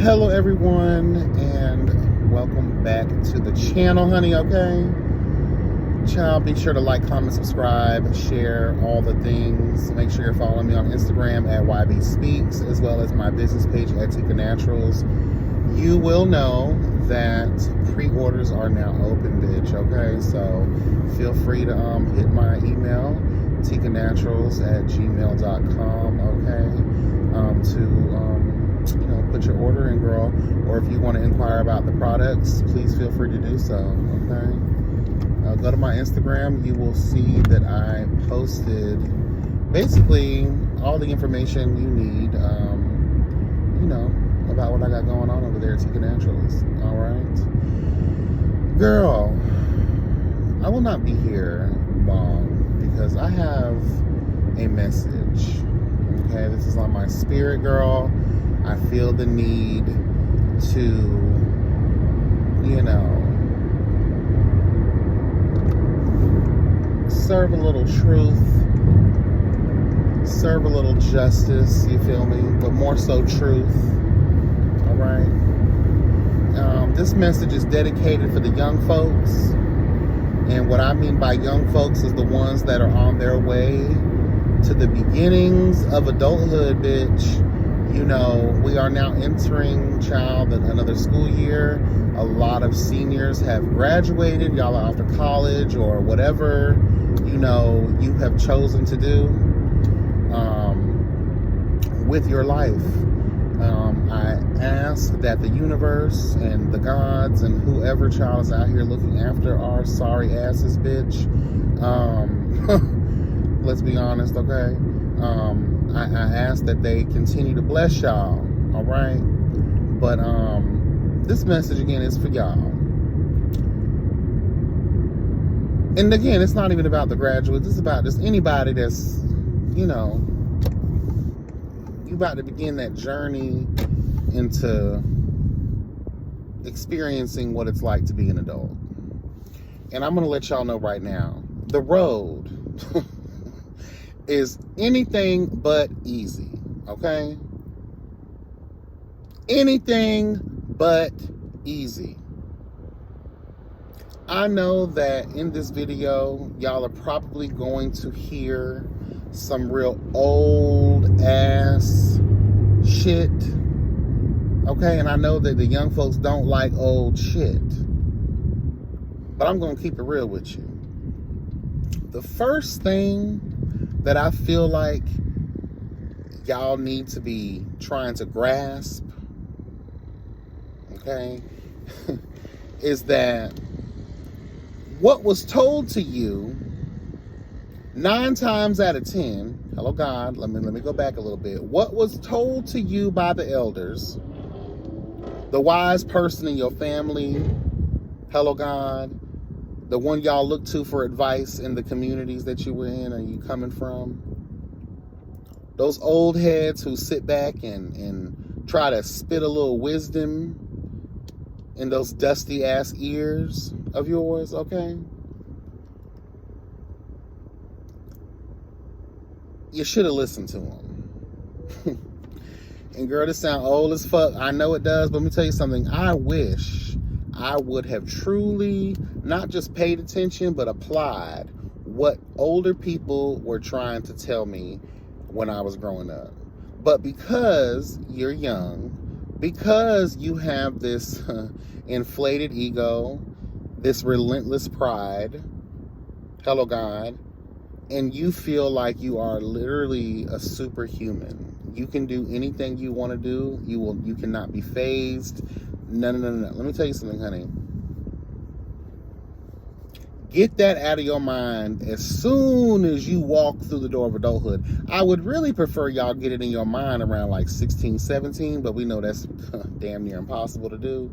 Hello everyone, and welcome back to the channel, honey. Okay, child, be sure to like, comment, subscribe, share all the things. Make sure you're following me on Instagram at YB Speaks, as well as my business page at Tika Naturals. You will know that pre-orders are now open, bitch. Okay, so feel free to hit my email, tikanaturals@gmail.com. Okay, to put your order in, girl. Or if you want to inquire about the products, please feel free to do so. Okay, go to my Instagram. You will see that I posted basically all the information you need. About what I got going on over there at Tika Naturals. All right, girl. I will not be here long because I have a message. Okay, this is on my spirit, girl. I feel the need to, serve a little truth, serve a little justice, you feel me? But more so truth, all right? This message is dedicated for the young folks. And what I mean by young folks is the ones that are on their way to the beginnings of adulthood, bitch. We are now entering, child, another school year. A lot of seniors have graduated. Y'all are off to college or whatever, you have chosen to do with your life. I ask that the universe and the gods and whoever, child, is out here looking after our sorry asses, bitch. Let's be honest, okay? I ask that they continue to bless y'all, all right? But this message, again, is for y'all. And again, it's not even about the graduates. It's about just anybody that's, you about to begin that journey into experiencing what it's like to be an adult. And I'm going to let y'all know right now, the road is anything but easy, okay? Anything but easy. I know that in this video, y'all are probably going to hear some real old ass shit, okay? And I know that the young folks don't like old shit, but I'm going to keep it real with you. The first thing that I feel like y'all need to be trying to grasp, okay, is that what was told to you 9 times out of 10, hello God, let me go back a little bit. What was told to you by the elders, the wise person in your family, hello God, the one y'all look to for advice in the communities that you were in or you coming from, those old heads who sit back and try to spit a little wisdom in those dusty ass ears of yours, okay? You should have listened to them. And girl, this sound old as fuck. I know it does, but let me tell you something. I wish I would have truly not just paid attention, but applied what older people were trying to tell me when I was growing up. But because you're young, because you have this inflated ego, this relentless pride, hello God, and you feel like you are literally a superhuman. You can do anything you want to do. You cannot be phased. No. Let me tell you something, honey. Get that out of your mind as soon as you walk through the door of adulthood. I would really prefer y'all get it in your mind around like 16, 17, but we know that's damn near impossible to do.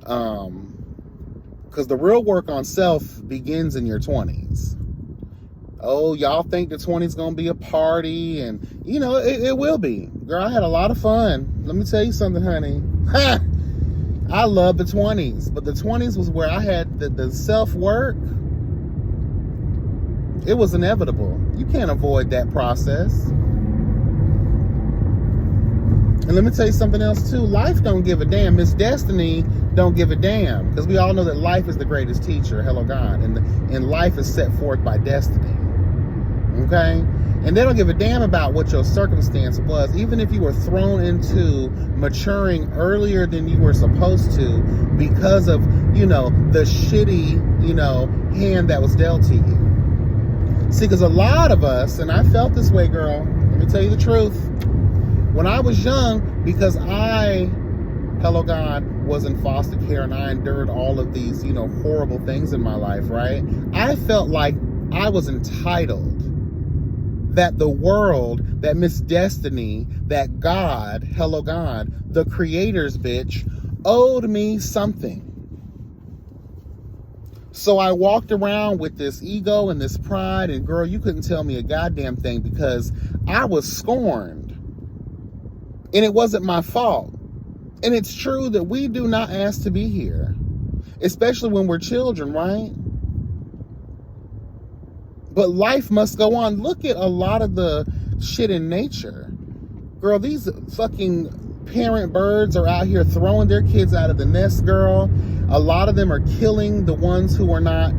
Because the real work on self begins in your 20s. Oh, y'all think the 20s gonna be a party, and it will be. Girl, I had a lot of fun. Let me tell you something, honey. I love the 20s, but the 20s was where I had the self-work. It was inevitable. You can't avoid that process. And let me tell you something else too. Life don't give a damn. Miss Destiny don't give a damn. Because we all know that life is the greatest teacher. Hello, God. And life is set forth by destiny. Okay? And they don't give a damn about what your circumstance was. Even if you were thrown into maturing earlier than you were supposed to because of, the shitty, hand that was dealt to you. See, because a lot of us, and I felt this way, girl. Let me tell you the truth. When I was young, because I, hello God, was in foster care and I endured all of these, horrible things in my life, right? I felt like I was entitled. That the world, that Miss Destiny, that God, hello God, the creator's bitch, owed me something. So I walked around with this ego and this pride, and girl, you couldn't tell me a goddamn thing because I was scorned. And it wasn't my fault. And it's true that we do not ask to be here, especially when we're children, right? But life must go on. Look at a lot of the shit in nature. Girl, these fucking parent birds are out here throwing their kids out of the nest, girl. A lot of them are killing the ones who are not,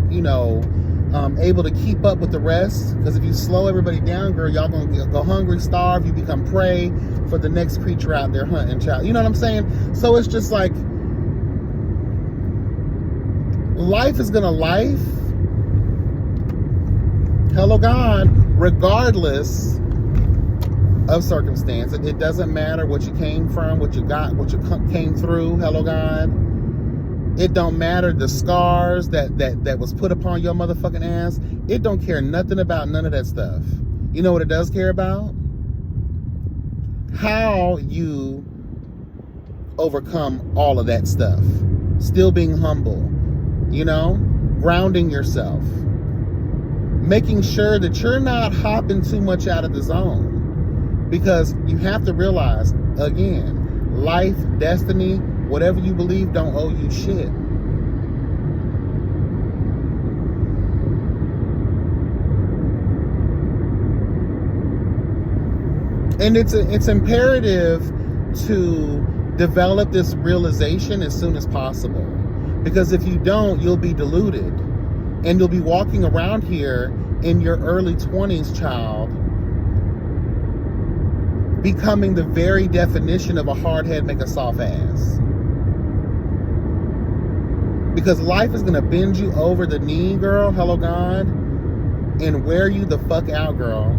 able to keep up with the rest. Because if you slow everybody down, girl, y'all gonna go hungry, starve. You become prey for the next creature out there hunting, child. You know what I'm saying? So it's just like, life is gonna life. Hello, God, regardless of circumstance. It doesn't matter what you came from, what you got, what you came through. Hello, God. It don't matter the scars that was put upon your motherfucking ass. It don't care nothing about none of that stuff. You know what it does care about? How you overcome all of that stuff. Still being humble. Grounding yourself. Making sure that you're not hopping too much out of the zone. Because you have to realize, again, life, destiny, whatever you believe don't owe you shit. And it's imperative to develop this realization as soon as possible. Because if you don't, you'll be deluded. And you'll be walking around here in your early 20s, child, becoming the very definition of a hard head make a soft ass. Because life is going to bend you over the knee, girl, hello God, and wear you the fuck out, girl.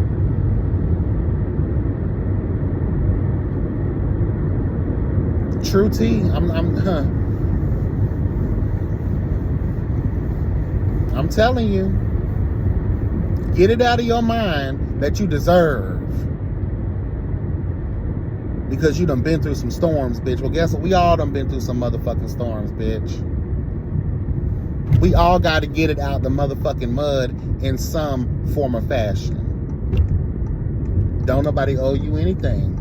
True tea. I'm telling you, get it out of your mind that you deserve. Because you done been through some storms, bitch. Well, guess what? We all done been through some motherfucking storms, bitch. We all got to get it out the motherfucking mud in some form or fashion. Don't nobody owe you anything.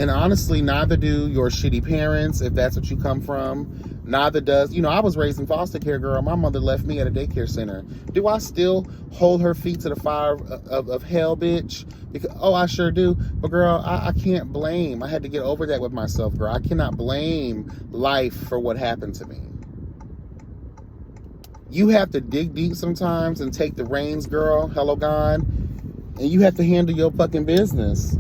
And honestly, neither do your shitty parents, if that's what you come from. Neither does, I was raised in foster care, girl. My mother left me at a daycare center. Do I still hold her feet to the fire of hell, bitch? Because, I sure do. But girl, I can't blame. I had to get over that with myself, girl. I cannot blame life for what happened to me. You have to dig deep sometimes and take the reins, girl. Hello, God. And you have to handle your fucking business.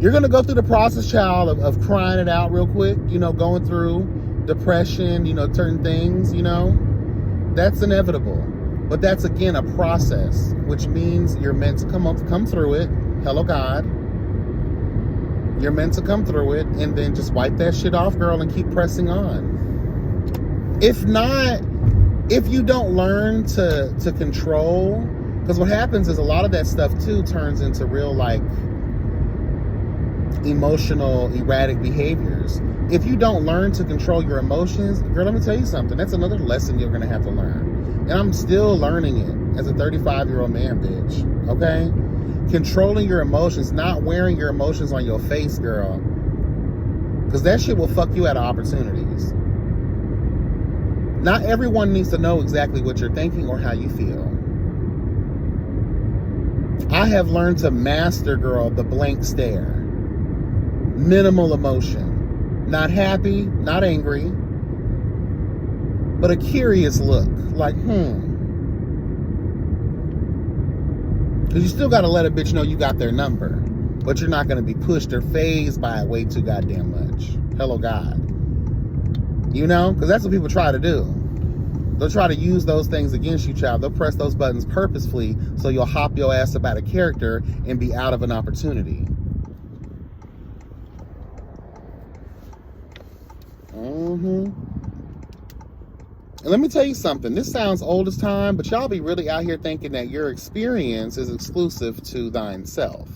You're going to go through the process, child, of crying it out real quick, going through depression, certain things, that's inevitable. But that's, again, a process, which means you're meant to come through it. Hello, God. You're meant to come through it and then just wipe that shit off, girl, and keep pressing on. If not, if you don't learn to control, because what happens is a lot of that stuff, too, turns into real, emotional, erratic behaviors. If you don't learn to control your emotions, girl, let me tell you something. That's another lesson you're going to have to learn. And I'm still learning it as a 35-year-old man, bitch. Okay? Controlling your emotions, not wearing your emotions on your face, girl. Because that shit will fuck you out of opportunities. Not everyone needs to know exactly what you're thinking or how you feel. I have learned to master, girl, the blank stare. Minimal emotion. Not happy, not angry, but a curious look. Like, Because you still got to let a bitch know you got their number. But you're not going to be pushed or phased by it way too goddamn much. Hello, God. You know? Because that's what people try to do. They'll try to use those things against you, child. They'll press those buttons purposefully so you'll hop your ass about a character and be out of an opportunity. And let me tell you something. This sounds old as time, but y'all be really out here thinking that your experience is exclusive to thine self.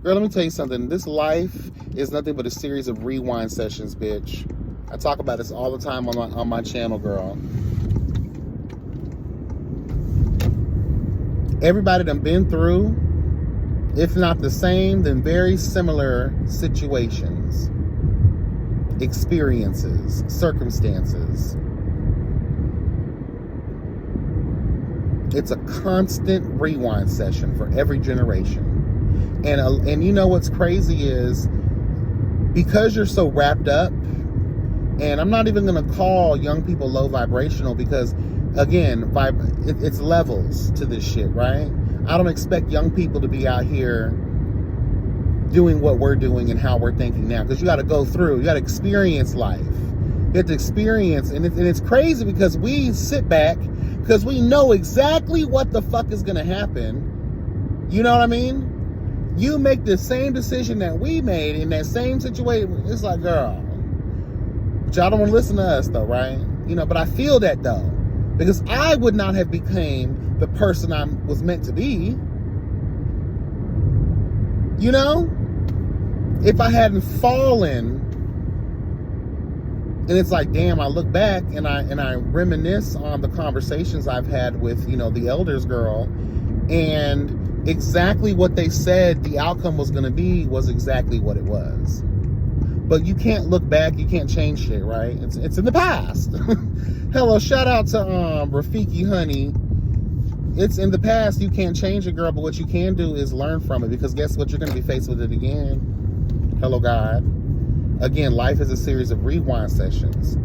Girl, let me tell you something. This life is nothing but a series of rewind sessions, bitch. I talk about this all the time on my channel, girl. Everybody done been through, if not the same, then very similar situations, experiences, circumstances. It's a constant rewind session for every generation. And you know what's crazy is, because you're so wrapped up, and I'm not even going to call young people low vibrational because, again, it's levels to this shit, right? I don't expect young people to be out here doing what we're doing and how we're thinking now, because you got to go through, you got to experience life. You have to experience, and it's crazy because we sit back because we know exactly what the fuck is going to happen. You know what I mean? You make the same decision that we made in that same situation. It's like, girl, but y'all don't want to listen to us though, right? You know, but I feel that though, because I would not have became the person I was meant to be, you know, if I hadn't fallen. And it's like, damn, I look back and I reminisce on the conversations I've had with, you know, the elders, girl, and exactly what they said the outcome was going to be was exactly what it was. But you can't look back, you can't change shit, right? It's in the past. Hello, shout out to Rafiki Honey. It's in the past, you can't change it, girl, but what you can do is learn from it, because guess what? You're going to be faced with it again. Hello, God. Again, life is a series of rewind sessions.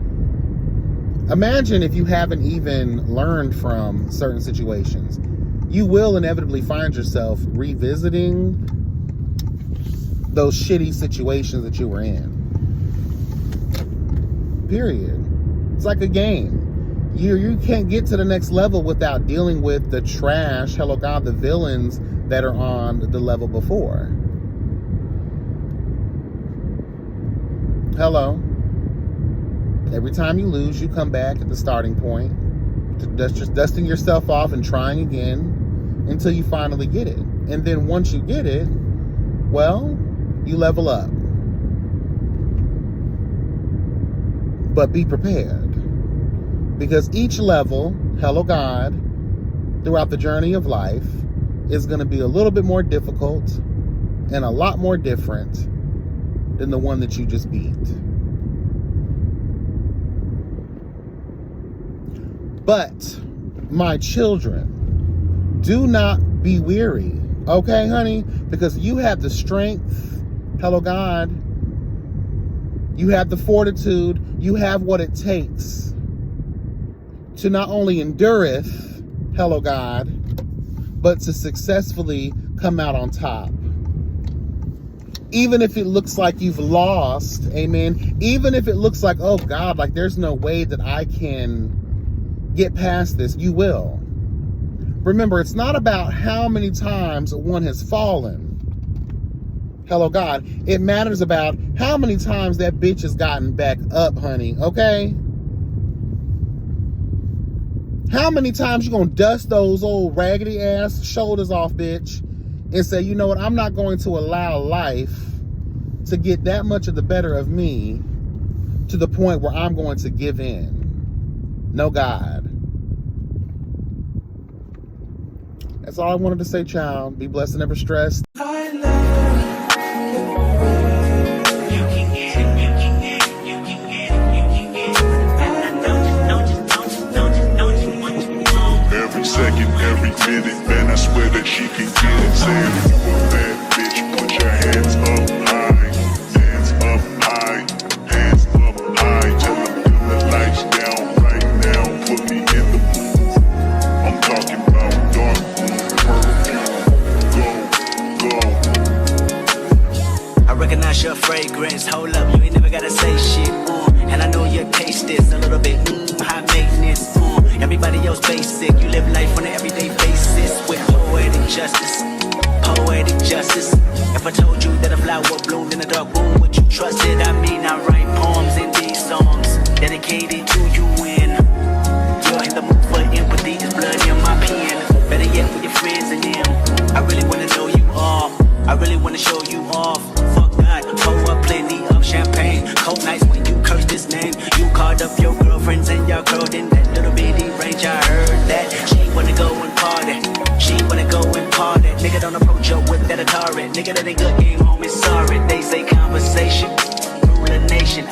Imagine if you haven't even learned from certain situations. You will inevitably find yourself revisiting those shitty situations that you were in. Period. It's like a game. You can't get to the next level without dealing with the trash, hello God, the villains that are on the level before. Hello. Every time you lose, you come back at the starting point. Just dusting yourself off and trying again until you finally get it. And then once you get it, well, you level up. But be prepared. Because each level, hello God, throughout the journey of life is going to be a little bit more difficult and a lot more different than the one that you just beat. But, my children, do not be weary. Okay, honey? Because you have the strength, hello God, you have the fortitude, you have what it takes to not only endureth, hello God, but to successfully come out on top. Even if it looks like you've lost, amen. Even if it looks like, oh God, like there's no way that I can get past this, you will. Remember, it's not about how many times one has fallen. Hello God. It matters about how many times that bitch has gotten back up, honey, okay? How many times you gonna dust those old raggedy ass shoulders off, bitch, and say, you know what, I'm not going to allow life to get that much of the better of me to the point where I'm going to give in. No, God. That's all I wanted to say, child. Be blessed and never stressed. Every second, every minute, man, I swear that she can get it. Say if you a bad bitch, put your hands up high. Hands up high, hands up high. Tell them dim the lights down right now, put me in the mood. I'm talking about dark room, perfume. Go, go. I recognize your fragrance, hold up, you ain't never gotta say shit, and I know your taste is a little bit, high maintenance, everybody else basic, you live life on an everyday basis, with poetic justice, poetic justice. If I told you that a flower bloomed in a dark room, would you trust it? I mean, I write poems in these songs, dedicated to you when you're in the mood for empathy, there's blood in my pen, better yet with your friends and them, I really wanna know you all, I really wanna show you off. Fuck God, pour up plenty of champagne. Cold nights when you curse this name. You called up your girlfriends and y'all curled in that little bitty range. I heard that she wanna go and party. She wanna go and party. Nigga, don't approach her with that Atari. Nigga, that ain't good game, homie. Sorry, they say conversation rule a nation.